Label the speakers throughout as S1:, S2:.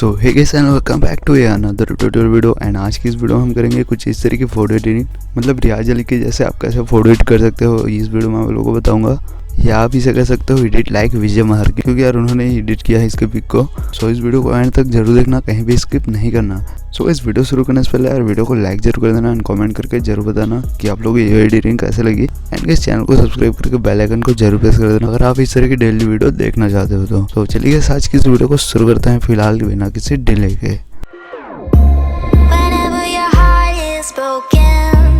S1: So hey guys and welcome back to another tutorial video. And आज की इस video में हम करेंगे कुछ इस तरह की फोटो एडिटिंग, मतलब रियाज अली के जैसे आप कैसे फोटो एडिट कर सकते हो। इस वीडियो में आप लोगों को बताऊंगा, या आप इसे कर सकते हो एडिट लाइक विजय महार की, क्योंकि यार उन्होंने एडिट किया है इसके पिक को। सो इस वीडियो को एंड तक जरूर देखना, कहीं भी स्किप नहीं करना। सो इस वीडियो शुरू करने से पहले यार वीडियो को लाइक जरूर कर देना एंड कमेंट करके जरूर बताना कि आप लोगों को ये एडिटिंग कैसे लगी। एंड इस चैनल को सब्सक्राइब करके बेल आइकन को जरूर प्रेस कर देना अगर आप इस तरह की डेली वीडियो देखना चाहते हो तो। सो चलिए आज की इस वीडियो को शुरू करते हैं फिलहाल बिना किसी डिले के।
S2: Whenever your heart is broken,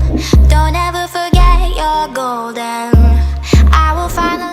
S2: don't ever forget you're golden. I will find a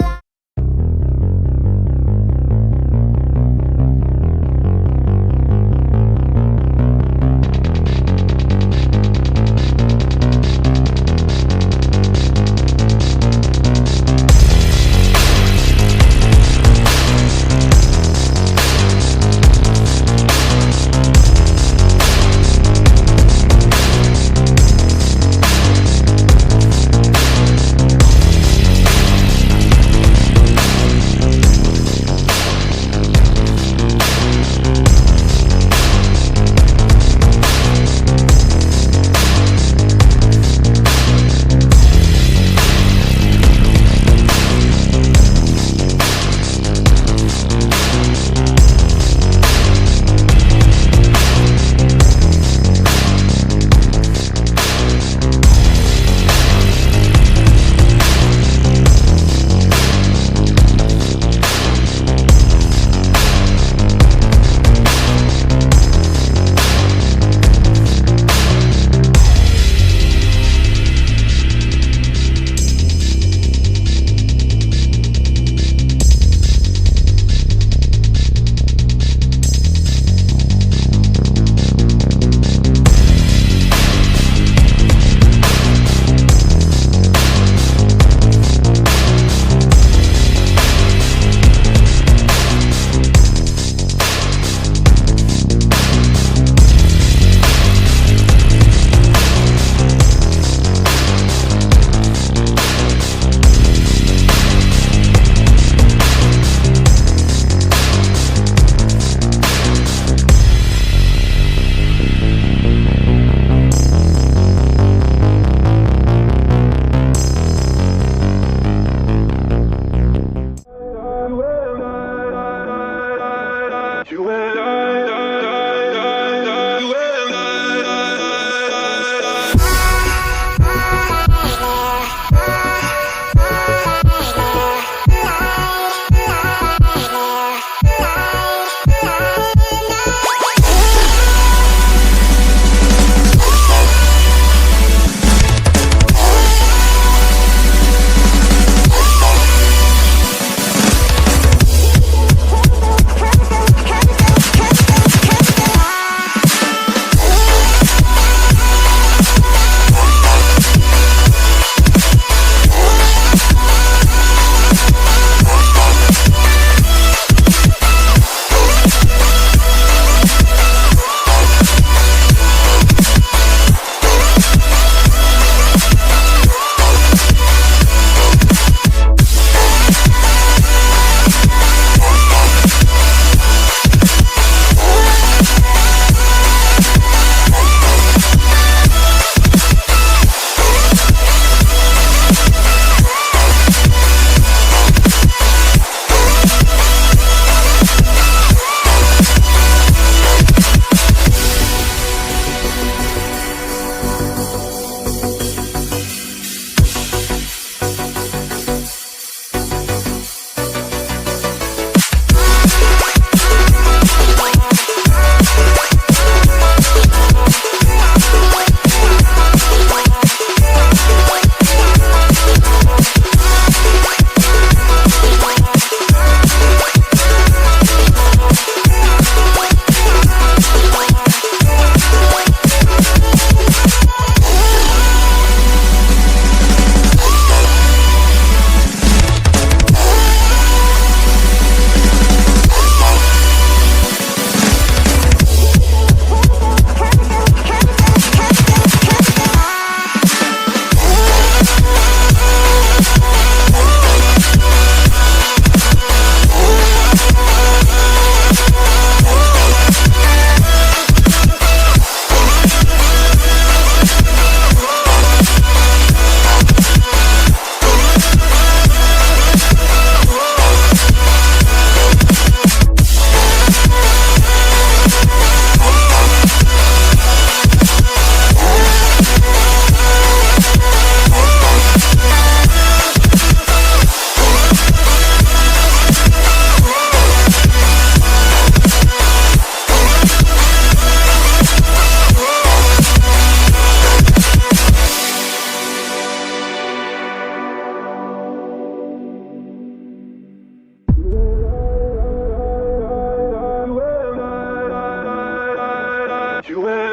S3: you